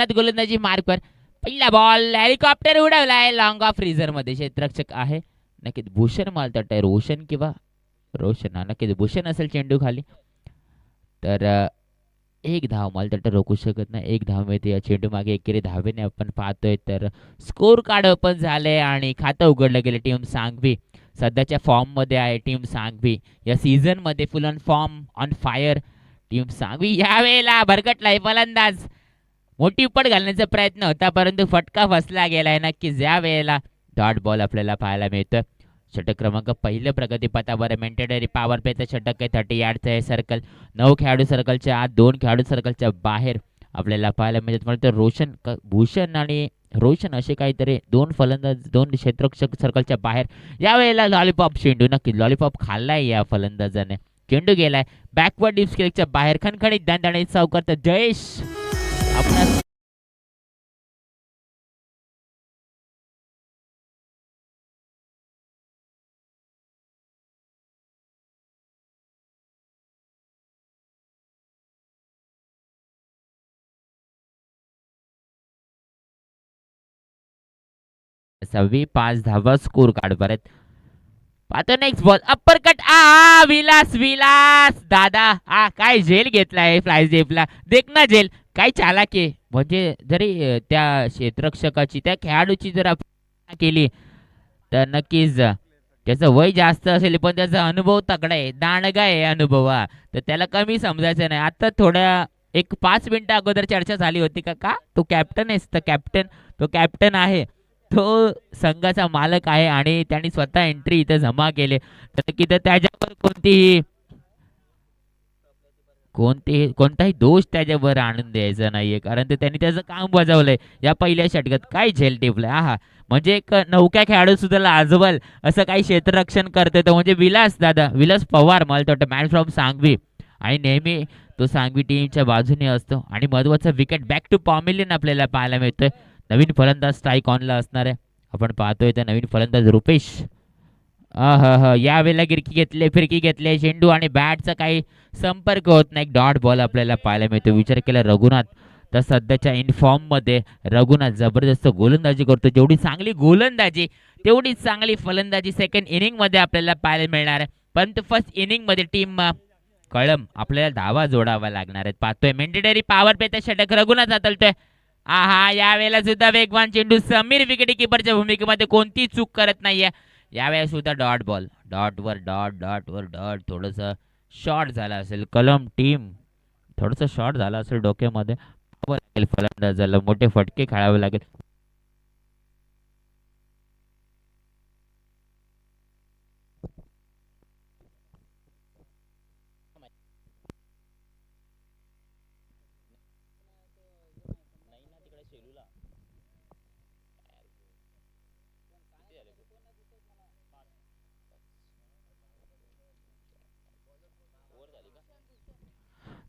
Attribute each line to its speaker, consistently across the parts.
Speaker 1: गोलंदाजी मार्कवर पहिला बॉल हेलिकॉप्टर उडवलाय लॉंग ऑफ रिझर्व मध्ये क्षेत्ररक्षक आहे नक्कीच भूषण मला वाटतंय रोशन किंवा रोशन हा नक्कीच भूषण असेल चेंडू खाली तर एक धाव मला वाटतं रोखू शकत नाही एक धाव मिळते या चेंडू मागे एकेरी धावेने आपण पाहतोय तर स्कोर कार्ड ओपन झाले आणि खातं उघडलं गेलं टीम सांगवी सध्याच्या फॉर्म मध्ये आहे टीम सांगवी या सीझन मध्ये फुल on form on fire team Sangvi यावेळेला भरकटलाय फलंदाज मोठी उपट घालण्याचा प्रयत्न होता परंतु फटका फसला गेलाय नक्कीच या वेळेला डॉट बॉल आपल्याला पाहायला मिळतोय षटक क्रमांक पहिलं प्रगतीपथावर मेंटेडरी पॉवर प्लेचं षटक आहे 30 यार्डचं आहे सर्कल 9 खेळाडू सर्कलच्या आत 2 खेळाडू सर्कलच्या बाहेर आपल्याला पाहायला मिळतात मला तर भूषण आणि रोशन असे काहीतरी 2 फलंदाज 2 क्षेत्ररक्षक सर्कलच्या बाहेर यावेळेला लॉलीपॉप चेंडू नक्की लॉलीपॉप खाल्लाय या फलंदाजाने चेंडू गेलाय बॅकवर्ड डीप स्केलच्या बाहेर खणखणीत दणदणीत सावकारत जयेश आपणास 5 धावा स्कोर कार्ड परत पाहतो next ball upper cut Vilas Vilas दादा काय झेल घेतलाय फ्लाय झेपला देख ना झेल काय चालाक आहे म्हणजे जरी त्या क्षेत्ररक्षकाची त्या खेळाडूची जर आपण केली तर नक्कीच त्याचं वय जास्त असेल पण त्याचा अनुभव तगडा आहे दांडगा आहे अनुभव तर त्याला कमी समजायचं नाही आता थोड्या एक 5 मिनिटं अगोदर चर्चा झाली होती का तो कॅप्टन आहे तो कॅप्टन आहे तो संघाचा मालक आहे आणि त्यांनी स्वतः एंट्री इथे जमा केले तर की त्याच्यावर कोणताही दोष त्याच्यावर आणून द्यायचा नाहीये कारण ते त्यांनी त्याचं काम बजावलंय या पहिल्या षटकात काय झेल टिपलंय म्हणजे एक नौक्या खेळाडू सुद्धा लाजवल असं काही क्षेत्ररक्षण करते तो म्हणजे विलास पवार मला वाटतं मॅन फ्रॉम सांगवी आणि नेहमी तो सांगवी टीमच्या बाजूने असतो आणि महत्वाचा विकेट बॅक टू पॉमिलियन आपल्याला पाहायला मिळतोय नवीन फलंदाज स्ट्राईक ऑनला असणार आहे आपण पाहतोय तर नवीन फलंदाज रुपेश यावेळेला फिरकी घेतले चेंडू आणि बॅटचा काही संपर्क होत नाही डॉट बॉल आपल्याला पाहायला मिळतो विचार केला रघुनाथ तर सध्याच्या इनफॉर्म मध्ये रघुनाथ जबरदस्त गोलंदाजी करतो जेवढी चांगली गोलंदाजी तेवढीच चांगली फलंदाजी सेकंड इनिंग मध्ये आपल्याला पाहायला मिळणार आहे परंतु फर्स्ट इनिंग मध्ये टीम कळम आपल्याला धावा जोडावा लागणार आहेत पाहतोय मेंटेडरी पॉवर प्लेचा षटक रघुनाथ हाताळतोय यावेळेला सुद्धा वेगवान चेंडू समीर विकेट किपरच्या भूमिकेमध्ये कोणती चूक करत नाहीये यावेळेला सुद्धा डॉट वर थोडस शॉर्ट झाला असेल कलम टीम थोडस शॉर्ट झाला असेल डोक्यामध्ये फलंदाजाला मोठे फटके खेळावे लागेल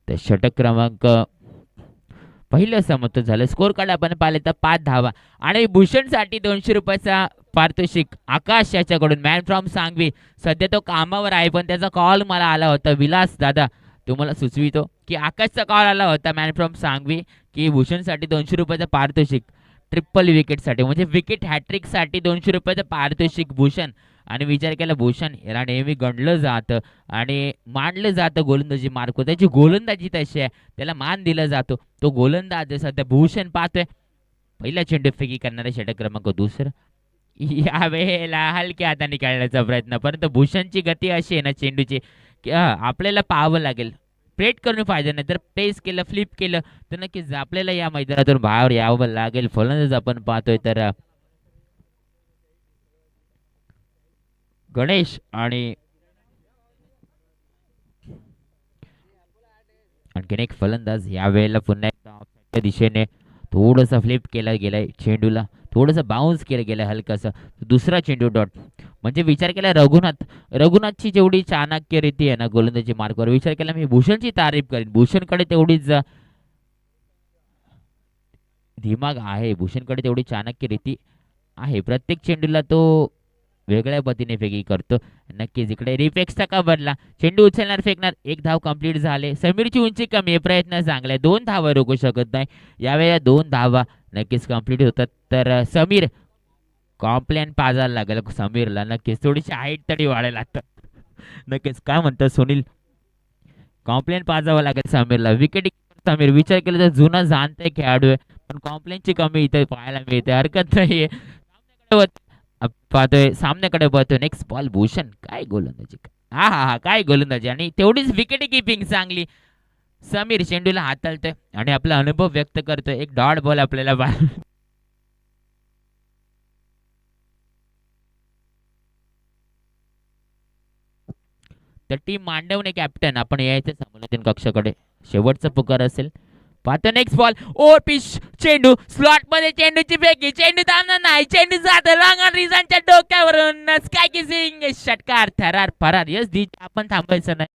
Speaker 1: तर षटक क्रमांक पहिलं समाप्त झालं स्कोर कार्ड आपण पाहिले तर 5 धावा आणि भूषणसाठी 200 रुपयाचा पारितोषिक आकाश याच्याकडून मॅन फ्रॉम सांगवी सध्या तो कामावर आहे पण त्याचा कॉल मला आला होता विलास दादा तुम्हाला सुचवितो की आकाशचा कॉल आला होता मॅन फ्रॉम सांगवी की भूषणसाठी 200 रुपयाचा पारितोषिक ट्रिपल विकेटसाठी म्हणजे विकेट हॅट्रिकसाठी 200 रुपयाचं पारितोषिक भूषण आणि विचार केला भूषण याला नेहमी गणलं जातं आणि मानलं जातं गोलंदाजी मार्क त्याची गोलंदाजी तशी आहे त्याला मान दिला जातो तो गोलंदाज सध्या भूषण पाहतोय पहिला चेंडू फेकी करणारा षटक क्रमांक दुसरा यावेळेला हलक्या हाताने खेळण्याचा प्रयत्न परंतु भूषणची गती अशी आहे ना चेंडूची की आपल्याला पाहावं लागेल प्लेट करून फायदा नाही तर प्लेस केलं फ्लिप केलं तर नक्कीच आपल्याला या मैदानातून बाहेर यावं लागेल फलंदाज आपण पाहतोय तर गणेश आणि आणखीन एक फलंदाज यावेळेला पुन्हा एकदा दिशेने थोडंसं फ्लिप केला गेलाय चेंडूला थोडंसं बाउन्स केलं गेलं हलकासा दुसरा चेंडू डॉट म्हणजे विचार केला रघुनाथची जेवढी चाणक्य रीती आहे ना गोलंदाजी मार्कवर विचार केला मी भूषणची तारीफ करीन भूषणकडे तेवढीच दिमाग आहे भूषणकडे तेवढी चाणक्य रीती आहे प्रत्येक चेंडूला तो वेगळ्या पद्धतीने फेकी करतो. नक्कीच इकडे रिपेक्सचा कव्हरला चेंडू उचलणार फेकणार. एक धाव कंप्लीट झाले. समीरची उंची कमी आहे, प्रयत्न चांगला आहे, 2 धावा रोखू शकत नाही. यावेळेला 2 धावा नक्कीच कंप्लीट होतात. तर समीर कॉम्प्लेन पाजायला लागेल समीरला. नक्कीच थोडीशी हाईट तरी वाढायला लागतात. नक्कीच काय म्हणतात सुनील, कॉम्प्लेन पाजावं लागेल समीरला. विकेट समीर विचार केला तर जुना जाणते खेळाडू आहे, पण कॉम्प्लेनची कमी इथे पाहायला मिळते. हरकत नाहीये. पाहतोय सामन्याकडे पाहतोय. नेक्स्ट बॉल भूषण, काय गोलंदाजी, हा हा हा काय गोलंदाजी आणि तेवढीच विकेट किपिंग चांगली. समीर चेंडूला हाताळतोय आणि आपला अनुभव व्यक्त करतोय. एक डॉट बॉल आपल्याला तर टीम मांडवणे कॅप्टन आपण यायचं समोलतीन कक्षाकडे. शेवटचा पुकार असेल. पाहतो नेक्स्ट बॉल, ओ पिच, चेंडू स्लॉट मध्ये, चेंडूची फेकी, चेंडू थांबणार नाही, चेंडू जात लॉंग रिझनच्या डोक्यावरून स्काय किसिंग षटकार, थरार फरार. यस दी आपण थांबायचं नाही.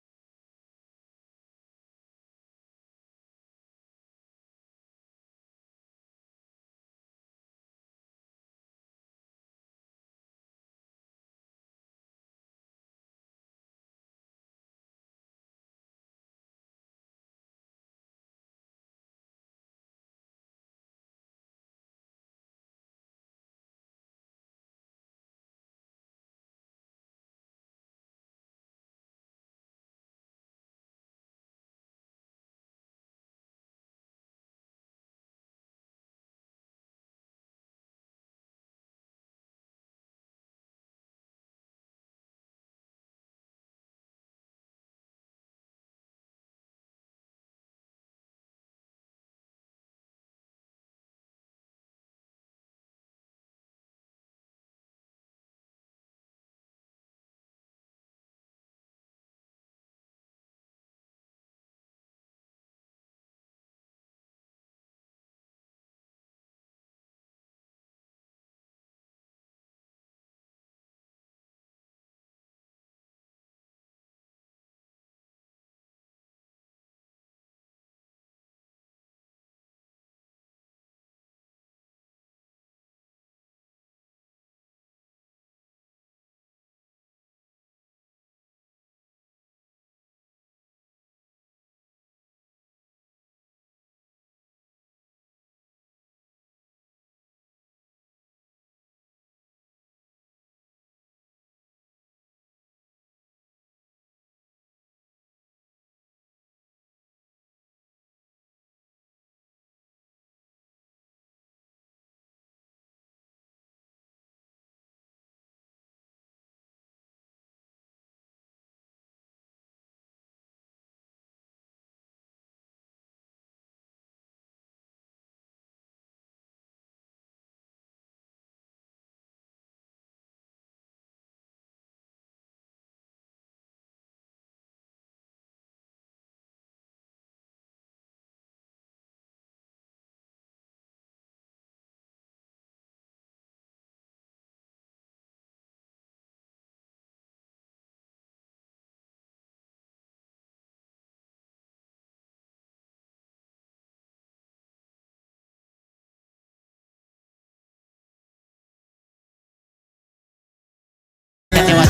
Speaker 1: धन्यवाद.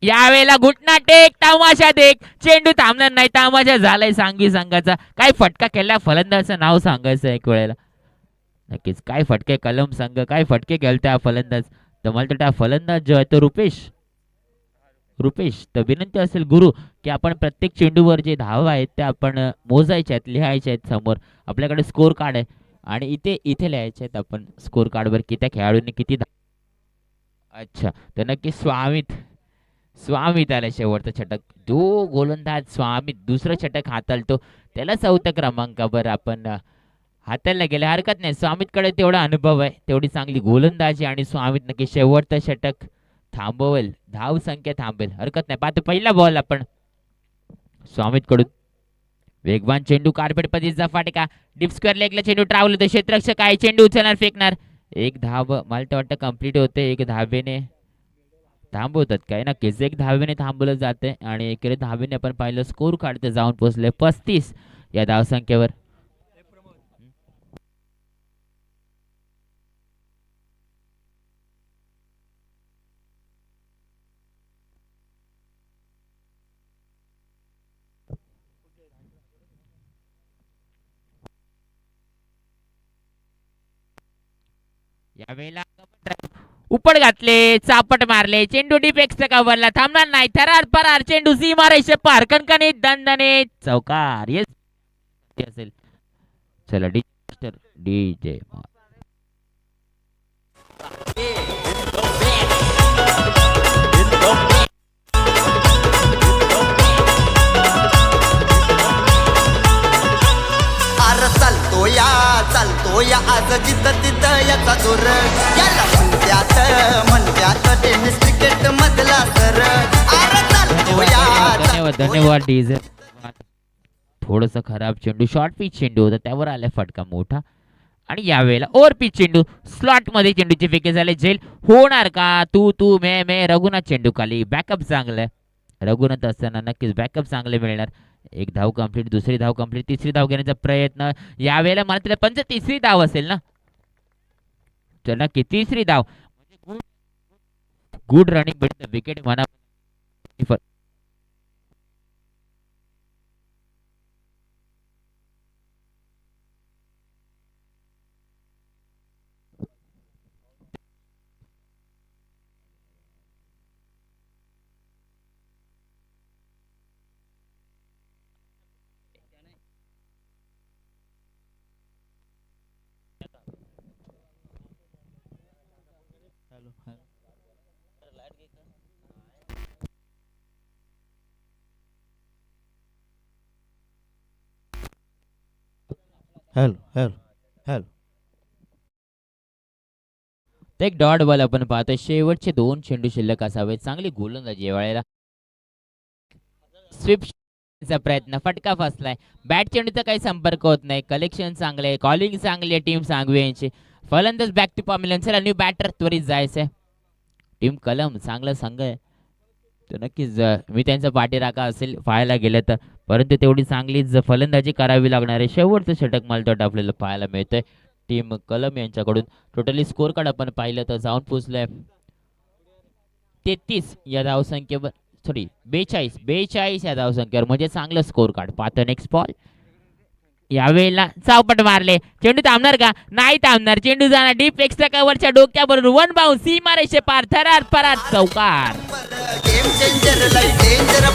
Speaker 1: यावेळेला घुटना टेक, तमाशा देख, चेंडू थांबणार नाही, तमाशा झालाय सांगवी संघाचा. काय फटका केला फलंदाजाचं नाव सांगायचं एक वेळेला. नक्कीच काय फटके कलम संघ, काय फटके खेळतोय हा फलंदाज. तर मला वाटतं हा फलंदाज जो आहे तो रुपेश. रुपेश तर विनंती असेल गुरु की आपण प्रत्येक चेंडूवर जे धावा आहेत त्या आपण मोजायच्या आहेत, लिहायच्या आहेत. समोर आपल्याकडे स्कोर कार्ड आहे आणि इथे इथे लिहायचे आहेत आपण स्कोर कार्डवर की त्या खेळाडूंनी किती अच्छा. तर नक्की स्वामित, स्वामित आला शेवटचं षटक. जो गोलंदाज स्वामित दुसरं षटक हाताळतो त्याला 4थ्या क्रमांकावर आपण हाताळला गेले. हरकत नाही, स्वामितकडे तेवढा अनुभव आहे, तेवढी चांगली गोलंदाजी आणि स्वामित नक्की शेवटचं षटक थांबवेल, धाव संख्या थांबेल. हरकत नाही. पाहतो पहिला बॉल आपण स्वामित कडून. वेगवान चेंडू कार्पेट पद्धतीचा फाटका, डीप स्क्वेअर लेगला चेंडू ट्रॅव्हल होतो. क्षेत्ररक्षक आहे, चेंडू उचलणार फेकणार. एक धाव मला तर वाटतं कंप्लीट होते. एक धावेने थांबवतात काय, नक्कीच एक धावेने थांबवलं जाते आणि एकेरी धावेने आपण पाहिलं स्कोर काढते जाऊन पोहोचले 35 या धावसंख्येवर. यावेळेला उपट घातले, चापट मारले, चेंडू डिपेक्सच्या कव्हरला थांबणार नाही. थरार परार चेंडू सीमारेषे पार, कणकणीत दणदणीत चौकार. येस असेल. चला डीजे
Speaker 2: अरे चालतो या आज जिथं तिथं याचा जोर याला म्हणत्यात टेनिस क्रिकेट मधला सर. अरे चालतो या
Speaker 1: धन्यवाद धन्यवाद डीजे. थोडस खराब चेंडू, शॉर्ट पिच चेंडू होता, त्यावर आलाय फटका मोठा. आणि यावेळेला ओव्हर पिच चेंडू, स्लॉट मध्ये चेंडूचे फेके झाले. झेल होणार का? तू मे रघुनाथ चेंडू खाली. बॅकअप चांगलं, रघुनाथ असताना नक्कीच बॅकअप चांगले मिळणार. एक धाव कंप्लीट, दुसरी धाव कंप्लीट, तिसरी धाव घेण्याचा प्रयत्न. यावेळेला मला तिला तिसरी धाव असेल ना. तर नक्की तिसरी धाव. गुड रनिंग विकेट म्हणा.
Speaker 3: Hello hello hello.
Speaker 1: एक डॉट बॉल आपण पाहतोय. शेवटचे 2 चेंडू शिल्लक असावे. चांगली गोलंदाजी वेळेला स्वीपचा प्रयत्न, फटका फसलाय. बॅट चेंडूचा काही संपर्क होत नाही. कलेक्शन चांगले, कॉलिंग चांगली आहे टीम सांगवी यांची. फलंदाज बॅक टू पॉम्युलन. चला न्यू बॅटर त्वरित जायचंय. टीम कलम चांगला संघ आहे, तर नक्कीच मी त्यांचा पाठीराखा असेल पाहायला गेलं तर. परंतु तेवढी चांगलीच फलंदाजी करावी लागणार आहे. शेवटचं षटक मालतोट आपल्याला पाहायला मिळतंय टीम कलम यांच्याकडून. टोटली स्कोर कार्ड आपण पाहिलं तर जाऊन पोचलंय 33 या धावसंख्येवर, सॉरी 42 या धावसंख्येवर, म्हणजे चांगलं स्कोर कार्ड. पाहतो नेक्स्ट बॉल. यावेळेला चावपट मारले. चेंडू थांबणार का? नाही थांबणार. चेंडू जाणार डीप एक्स्ट्रा कव्हरच्या डोक्याबरोबर. वन बाउंस सीमारेषे पार, थरार परार चौकार.
Speaker 2: गेम चेंजर लय डेंजर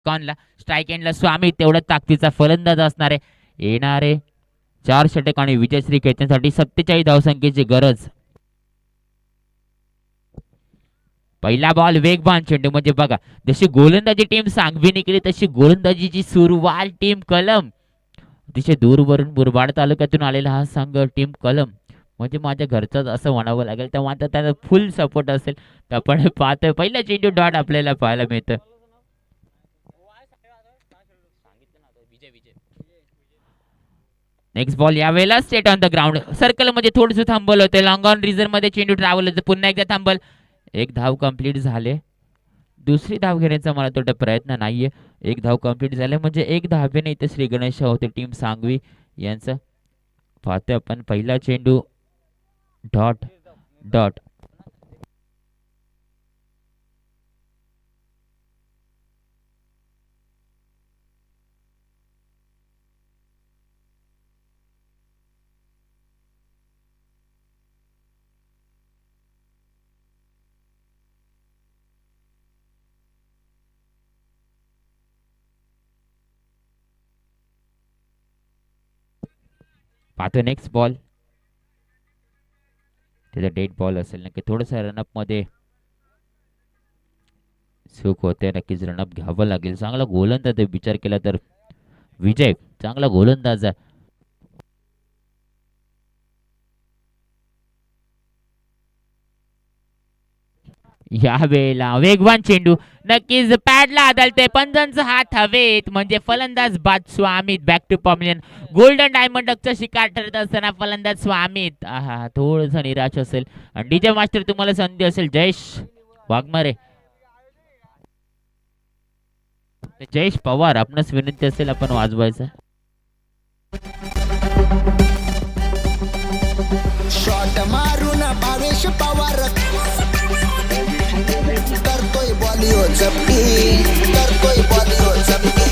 Speaker 1: कॉनला स्ट्राईक एंडला स्वामी तेवढा ताकदीचा फलंदाज असणार आहे. येणारे 4 षटक आणि विजयश्री खेचण्यासाठी 47 धावसंख्येची गरज. पहिला बॉल वेगवान चेंडू म्हणजे बघा जशी गोलंदाजी टीम सांगवी निघली तशी गोलंदाजीची सुरुवात टीम कलम. अतिशय दूरवरून मुरबाड तालुक्यातून आलेला हा संघ टीम कलम म्हणजे माझ्या घरचाच असं म्हणावं लागेल. तर मात्र त्याचा फुल सपोर्ट असेल तर आपण पाहतोय पहिला चेंडू डॉट आपल्याला पाहायला मिळतं. नेक्स्ट बॉल यावेळेला state on the ground circle मध्ये थोडंसं थांबवलं होतं. लॉंग ऑन रिझर्व मध्ये चेंडू ट्रॅव्हल होतं. पुन्हा एकदा थांबल. एक धाव कंप्लीट झाले. दुसरी धाव घेण्याचा मला थोडा प्रयत्न नाहीये. एक धाव कंप्लीट झाले म्हणजे एक धावेने इथे श्री गणेश होते टीम सांगवी यांचं. पाहतोय आपण पहिला चेंडू डॉट डॉट. पाहतो नेक्स्ट बॉल त्याचा डेट बॉल असेल नक्की थोडंसं रनअप मध्ये सुख होते. नक्कीच रनअप घ्यावं लागेल. चांगला गोलंदाज विचार केला तर विजय चांगला गोलंदाज आहे. या वेळेला वेगवान चेंडू नक्कीच पॅडला आदळते. पंजांचा हात हवेत म्हणजे फलंदाज बाद Swamit back to पॉम्लियन. Golden diamond चा शिकार ठरत असताना फलंदाज स्वामित थोडस निराश असेल. आणि डीजे मास्टर तुम्हाला संधी असेल जयेश वाघमारे जयेश पवार आपणास विनंती असेल आपण वाजवायचं.
Speaker 2: शॉट मारून भावेश पवार करतोय बॉलिवूड जप्ती करतोय बॉलिवूड जप्ती.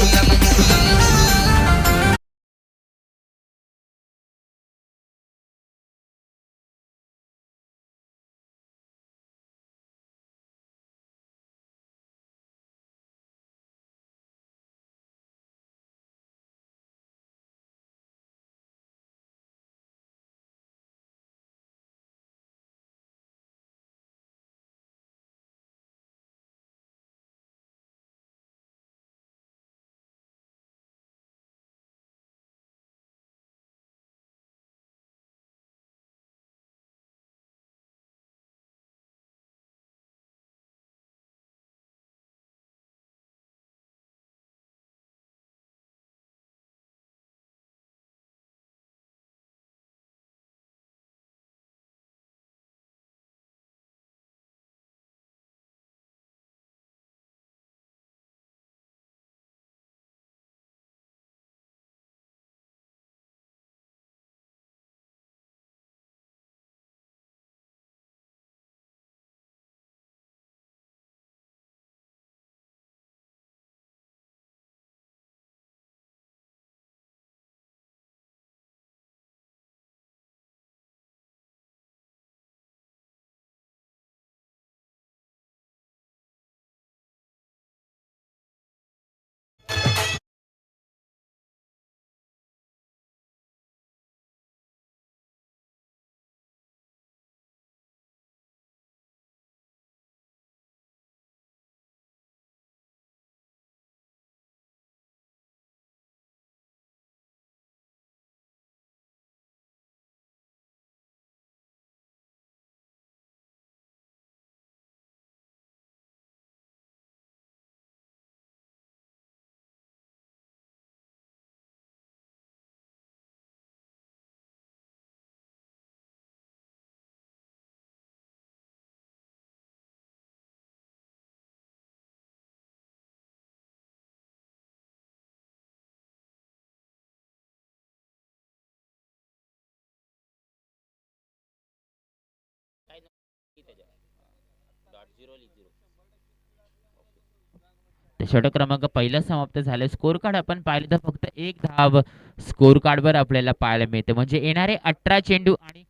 Speaker 1: षटक क्रमांक पहिला समाप्त झाले. स्कोर कार्ड आपण पाहिलं तर फक्त एक धाव स्कोर कार्ड वर आपल्याला पाहायला मिळते म्हणजे येणारे 18 चेंडू आणि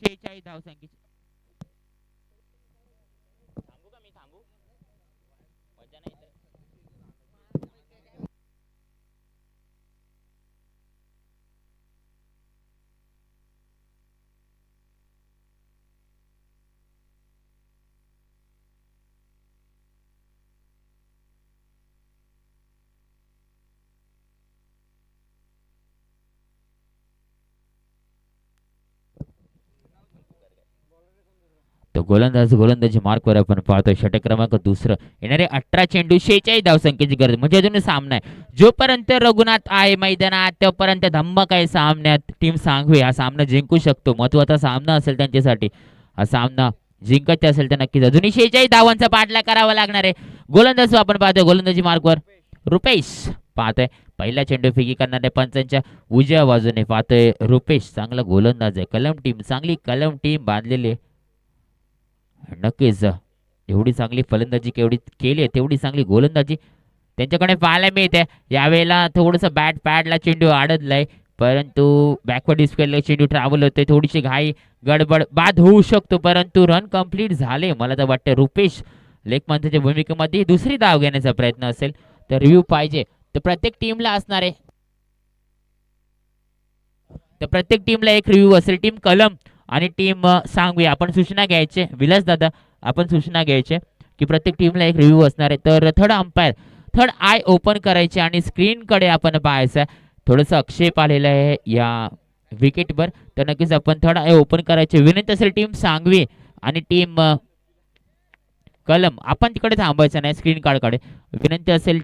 Speaker 1: 46 धावसंख्येची. थांबू का मी थांबू मजा नाही तो गोलंदाजी मार्कवर आपण पाहतोय. षटक क्रमांक दुसरं. येणारे 18 चेंडू 46 धावसंख्येची गरज, म्हणजे अजून सामना आहे. जोपर्यंत रघुनाथ आहे मैदानात तोपर्यंत धम्मक आहे सामन्यात. टीम सांगवी हा सामना जिंकू शकतो. महत्वाचा सामना असेल त्यांच्यासाठी. हा सामना जिंकायचा असेल तर नक्कीच अजूनही 46 धावांचा पाठलाग करावा लागणार आहे. गोलंदाज आपण पाहतोय गोलंदाजी मार्कवर रुपेश पाहतोय. पहिला चेंडू फेकी करणारे पंचांच्या उजव्या बाजूने पाहतोय रुपेश. चांगला गोलंदाज आहे. कलम टीम, चांगली कलम टीम बांधलेली आहे. नक्कीच एवढी चांगली फलंदाजी केवढी केली आहे तेवढी चांगली गोलंदाजी त्यांच्याकडे पाहायला मिळते. यावेळेला थोडंसं बॅट पॅडला चेंडू अडकलाय, परंतु बॅकवर्ड डिस्प्लेला चेंडू ट्रॅव्हल होते. थोडीशी घाई गडबड बाद होऊ शकतो, परंतु रन कंप्लीट झाले. मला तर वाटतं रुपेश लेखमांच्या भूमिकेमध्ये दुसरी धाव घेण्याचा प्रयत्न असेल तर रिव्ह्यू पाहिजे. तर प्रत्येक टीमला असणार आहे, तर प्रत्येक टीमला एक रिव्ह्यू असेल. टीम कलम आणि टीम सांगवी आपण सूचना घ्यायचे. विलास दादा आपण सूचना घ्यायचे की प्रत्येक टीमला एक रिव्ह्यू असणार आहे. तर third umpire third I open करायचे आणि स्क्रीनकडे आपण पाहायचं. थोडंसं आक्षेप आलेला आहे या विकेटवर, तर नक्कीच आपण थर्ड आय ओपन करायचे. विनंती असेल टीम सांगवी आणि टीम कलम आपण तिकडे थांबायचं नाही, स्क्रीन कार्डकडे विनंती असेल.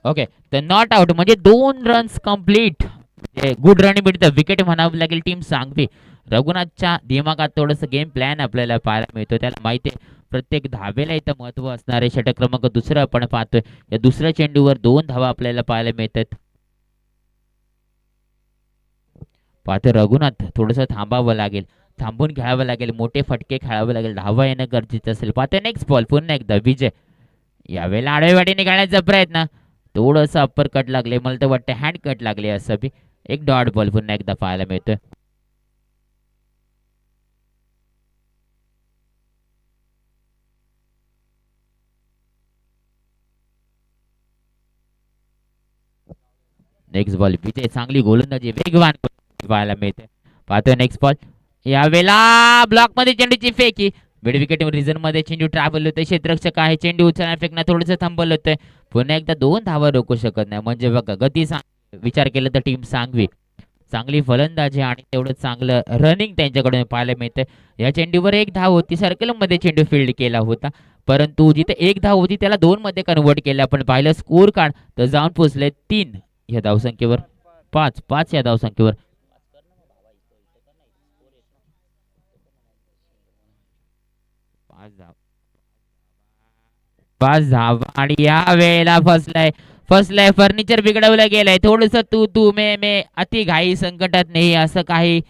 Speaker 1: ओके, तर नॉट आउट म्हणजे 2 रन्स कंप्लीट, गुड रन मिळतं. विकेट म्हणावं लागेल टीम सांगवी. रघुनाथच्या दिमागात थोडंसं गेम प्लॅन आपल्याला पाहायला मिळतो. त्याला माहिती आहे प्रत्येक धावेला इथं महत्व असणार आहे. षटक क्रमांक दुसरं आपण पाहतोय. या दुसऱ्या चेंडूवर 2 धावा आपल्याला पाहायला मिळतात. पाहतोय रघुनाथ थोडंसं थांबावं लागेल, थांबून खेळावं लागेल, मोठे फटके खेळावं लागेल, धावा येणं गरजेचं असेल. पाहतोय नेक्स्ट बॉल पुन्हा एकदा विजय. यावेळेला आडव्या वाटीने खेळायचा प्रयत्न, थोडंसं अप्पर कट लागले, मला तर वाटतं हँड कट लागले असं बी. एक डॉट बॉल पुन्हा एकदा पाहायला मिळतोय. नेक्स्ट बॉल विजय, चांगली गोलंदाजी वेगवान पाहायला मिळते. पाहतोय नेक्स्ट बॉल. यावेळेला ब्लॉक मध्ये चेंडूची फेकी, मिड विकेट रिझन मध्ये चेंडू ट्रॅव्हल होतोय. क्षेत्ररक्षक आहे, चेंडू उचलणार फेकणार थोडंसं थांबवलं होतंय. पुन्हा एकदा 2 धावा रोखू शकत नाही. म्हणजे बघा गती विचार केला तर टीम सांगवी चांगली फलंदाजी आणि तेवढं चांगलं रनिंग त्यांच्याकडून पाहायला मिळतंय. या चेंडूवर 1 धाव होती, सर्कल मध्ये चेंडू फील्ड केला होता, परंतु जिथे 1 धाव होती त्याला 2 मध्ये कन्वर्ट केलं. आपण पाहिलं स्कोर कार्ड तर जाऊन पोहोचले 3 या धावसंख्येवर, 5 या धावसंख्येवर. पाच धाव आणि या वेळेला फसलाय फर्निचर बिघडवलं गेलंय. थोडस तू मे अति घाई संकटात नाही असं काही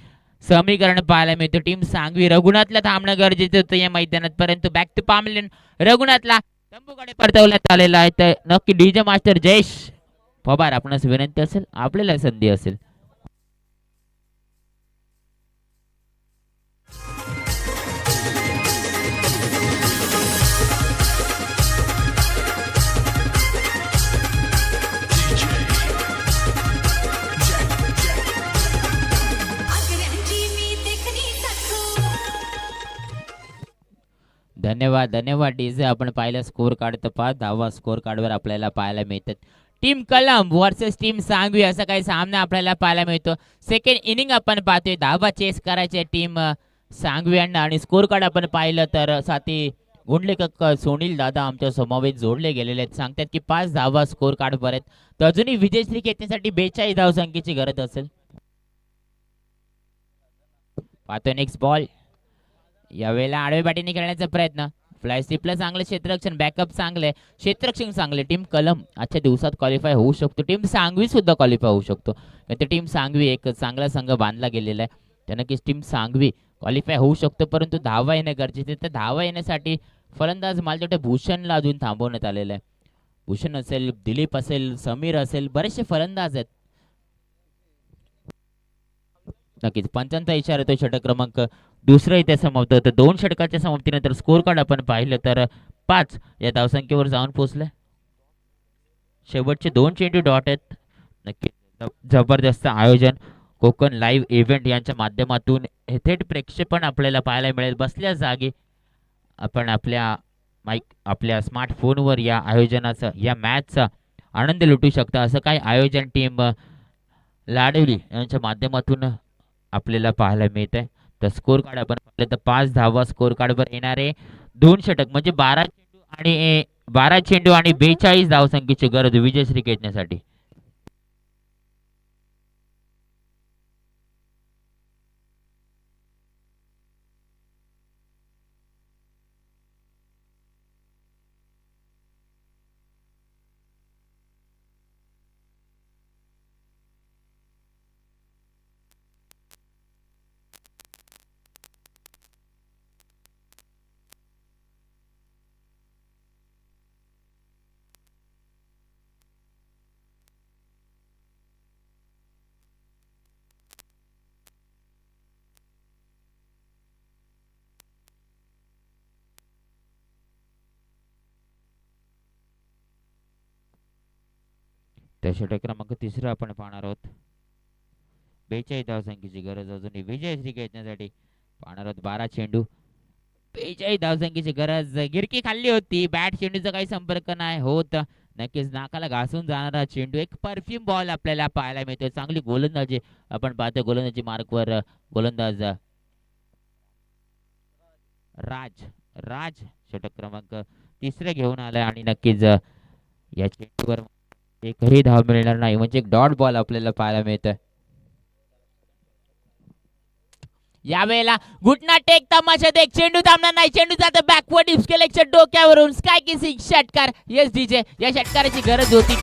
Speaker 1: समीकरण पाहायला मिळतं. टीम सांगवी रघुनाथला थांबणं गरजेचं होतं या मैदानात, परंतु बॅक टू पामलेन रघुनाथला तंबूकडे परतवण्यात आलेला आहे. तर नक्की डीजे मास्टर जयेश पवार आपणास विनंती असेल, आपल्याला संधी असेल. धन्यवाद डीजे. आपण पाहिलं स्कोर कार्ड तर 5 धावा स्कोर कार्डवर आपल्याला पाहायला मिळतात. टीम कलम वर्सेस टीम सांगवी असा काही सामना आपल्याला पाहायला मिळतो. सेकंड इनिंग आपण पाहतोय, धावा चेस करायचे टीम सांगवी आणि स्कोर कार्ड आपण पाहिलं तर साथी गुंडलेकर सोनील दादा आमच्या समवेत जोडले गेलेले आहेत. सांगतात की 5 धावा स्कोर कार्डवर आहेत, तर अजूनही विजयश्री घेण्यासाठी 42 धावसंख्येची गरज असेल. पाहतोय नेक्स्ट बॉल. यावेळेला आडव्या बॅटीने खेळण्याचा प्रयत्न, फ्लाय स्लिपला चांगलं क्षेत्ररक्षण, बॅकअप चांगले, क्षेत्ररक्षण चांगले. टीम कलम आजच्या दिवसात क्वालिफाय होऊ शकतो. टीम सांगवी सुद्धा क्वालिफाय होऊ शकतो. तर टीम सांगवी एक चांगला संघ बांधला गेलेला आहे, तर नक्कीच टीम सांगवी क्वालिफाय होऊ शकतो. परंतु धावा येणं गरजेचे, तर धावा येण्यासाठी फलंदाज मालतोटे भूषणला अजून थांबवण्यात आलेलं आहे. भूषण असेल, दिलीप असेल, समीर असेल, बरेचसे फलंदाज आहेत. नक्कीच पंचांचा इशारा तो षटक क्रमांक दुसरा इथे समाप्त होतं. 2 षटकाच्या समाप्तीनंतर स्कोर कार्ड आपण पाहिलं तर 5 या धावसंख्येवर जाऊन पोहोचले. शेवटचे 2 चेंडू डॉट आहेत. नक्कीच जबरदस्त आयोजन कोकण लाईव्ह इव्हेंट यांच्या माध्यमातून हे थेट प्रेक्षेपण आपल्याला पाहायला मिळेल. बसल्या जागी आपण आपल्या स्मार्टफोनवर या आयोजनाचा या मॅचचा आनंद लुटू शकता. असं काही आयोजन टीम लाडवली यांच्या माध्यमातून आपल्याला पाहायला मिळत आहे. तर स्कोर कार्ड आपण पाहिलं तर 5 धावा स्कोर कार्डवर येणारे 2 षटक म्हणजे 12 चेंडू आणि 42 धावसंख्येची गरज विजयश्री खेचण्यासाठी. त्या षटक क्रमांक तिसरा आपण पाहणार आहोत. 42 धावसंख्येची गरज अजूनही विजयश्री खेचण्यासाठी पाहणार आहोत. 12 चेंडू 42 धावसंख्येची गरज. गिरकी खाल्ली होती. बॅट चेंडूचा काही संपर्क नाही होत. नक्कीच नाकाला घासून जाणारा चेंडू. एक परफ्यूम बॉल आपल्याला पाहायला मिळतोय. चांगली गोलंदाजी आपण पाहतो. गोलंदाजी मार्कवर गोलंदाज राज राज षटक क्रमांक तिसरे घेऊन आलाय आणि नक्कीच या चेंडूवर एकही धाव मिळणार नाही म्हणजे एक डॉट बॉल आपल्याला पाहायला मिळतोय. यावेळेला घुटना टेक तमाशात एक चेंडू थांबणार नाही. चेंडू जातो बॅकवर्ड हिपस्केलेक्शन डोक्यावरून स्काय किसिंग षटकार. येस डीजे या षटकाराची गरज होती.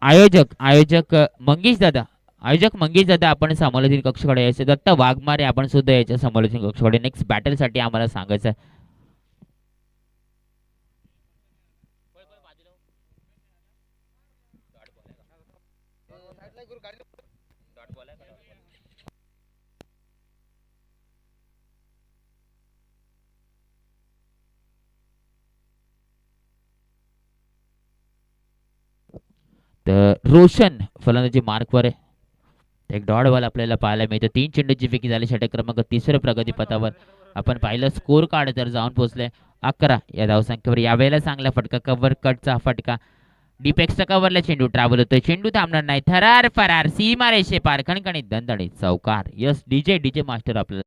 Speaker 1: आयोजक मंगेश दादा आपण समालोचन कक्षाकडे यायचे. दत्ता वाघमारे आपण सुद्धा याच्या समालोचन कक्षाकडे नेक्स्ट बॅटल साठी आम्हाला सांगायचं आहे. तर रोशन फलंदाजी मार्कवर आहे. एक डॉट बॉल आपल्याला पाहायला मिळतं. 3 चेंडूची विकेट झाली. षटक क्रमांक तिसऱ्या प्रगतीपथावर आपण पाहिलं. स्कोर कार्ड तर जाऊन पोहोचले 11 या धावसंख्येवर. यावेळेला चांगला फटका कव्हर कटचा फटका. डीपेक्सचा कव्हरला चेंडू ट्रॅव्हल होतोय. चेंडू थांबणार नाही. थरार फरार सीमा रेषे पार खणखणीत दणदणीत चौकार. यस डीजे मास्टर आपल्याला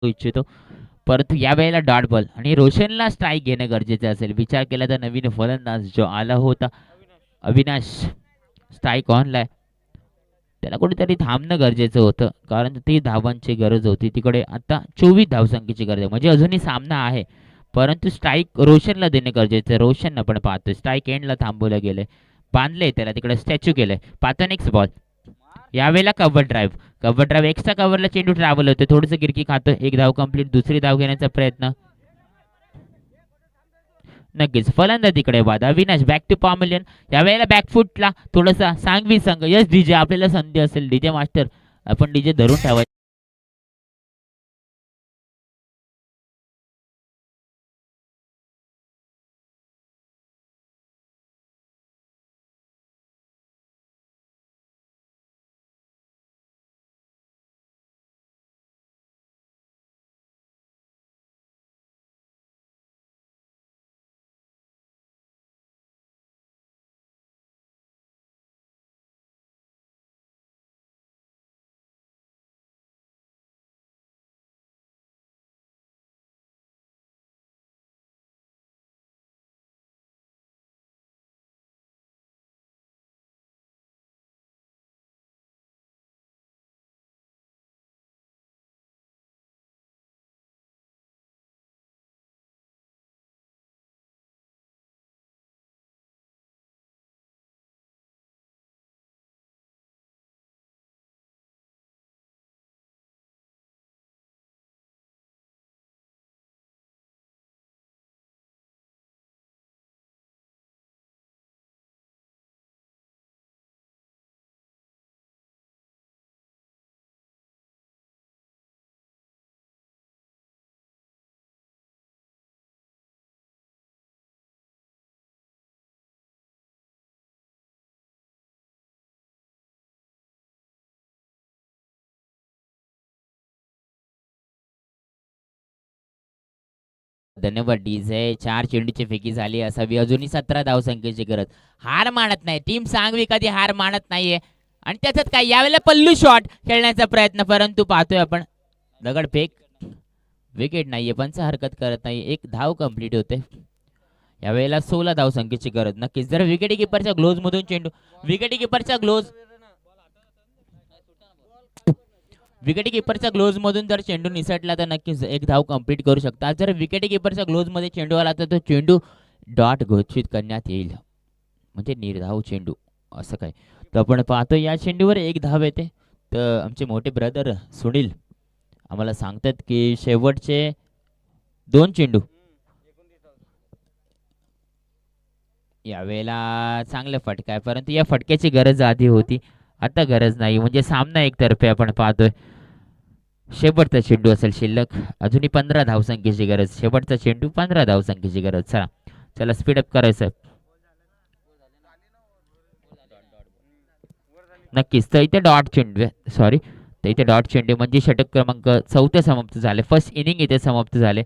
Speaker 1: इच्छितो, परंतु या वेळेला डॉट बॉल आणि रोशनला स्ट्राईक घेणं गरजेचं असेल. विचार केला तर नवीन फलंदाज जो आला होता अविनाश स्ट्राईक ऑनला आहे, त्याला कुठेतरी थांबणं गरजेचं होतं, कारण ती धावांची गरज होती. तिकडे आता 24 धावसंख्येची गरज आहे, म्हणजे अजूनही सामना आहे, परंतु स्ट्राईक रोशनला देणं गरजेचं आहे. रोशन आपण पाहतोय स्ट्राईक एंडला थांबवलं गेलंय, बांधले त्याला तिकडे स्टॅच्यू केलंय. पाहतो नेक्स्ट बॉल, यावेळेला कव्हर ड्राईव्ह एक्स्ट्रा कव्हरला चेंडू ट्रॅव्हल होते, थोडंसं गिरकी खातं. एक धाव कंप्लीट, दुसरी धाव घेण्याचा प्रयत्न. नक्कीच फलंदाज तिकडे बाद. अविनाश बॅक टू पॉमिलियन, यावेळेला बॅकफुटला थोडासा सांगवी संघ. यस डीजे, आपल्याला संधी असेल डीजे मास्टर, आपण डीजे धरून ठेवायचं. धन्यवाद डीजे. 4 चेंडूची फेकी झाली असावी, अजूनही 17 धावसंख्येची गरज. हार मानत नाही टीम सांगवी, कधी हार मानत नाहीये. आणि त्याच्यात काय, यावेळेला पल्लू शॉट खेळण्याचा प्रयत्न, परंतु पाहतोय आपण दगडफेक, विकेट नाहीये, पंच हरकत करत नाही. एक धाव कंप्लीट होते. यावेळेला 16 धावसंख्येची गरज. नक्कीच जर विकेट किपरच्या ग्लोज मधून चेंडू, विकेट किपरच्या ग्लोज मधून जर चेंडू निसटला तर नक्कीच एक धाव कंप्लीट करू शकता. जर विकेट किपरच्या ग्लोज मध्ये चेंडू आला तर तो चेंडू डॉट घोषित करण्यात येईल, म्हणजे निर्धाव चेंडू असं काय. तर आपण पाहतो या चेंडूवर एक धाव येते. तर आमचे मोठे ब्रदर सुनील आम्हाला सांगतात की शेवटचे 2 चेंडू यावेळेला चांगलं फटका आहे, परंतु या फटक्याची गरज आधी होती, आता गरज नाही, म्हणजे सामना एकतर्फे आपण पाहतोय. शेवटचा चेंडू असेल शिल्लक, अजूनही 15 धावसंख्येची गरज. शेवटचा चेंडू 15 धावसंख्येची गरज. चला चला स्पीडअप करायचं. नक्कीच तर इथे डॉट चेंडू, सॉरी, तर इथे डॉट चेंडू म्हणजे षटक क्रमांक 4 समाप्त झाले. फर्स्ट इनिंग इथे समाप्त झाले.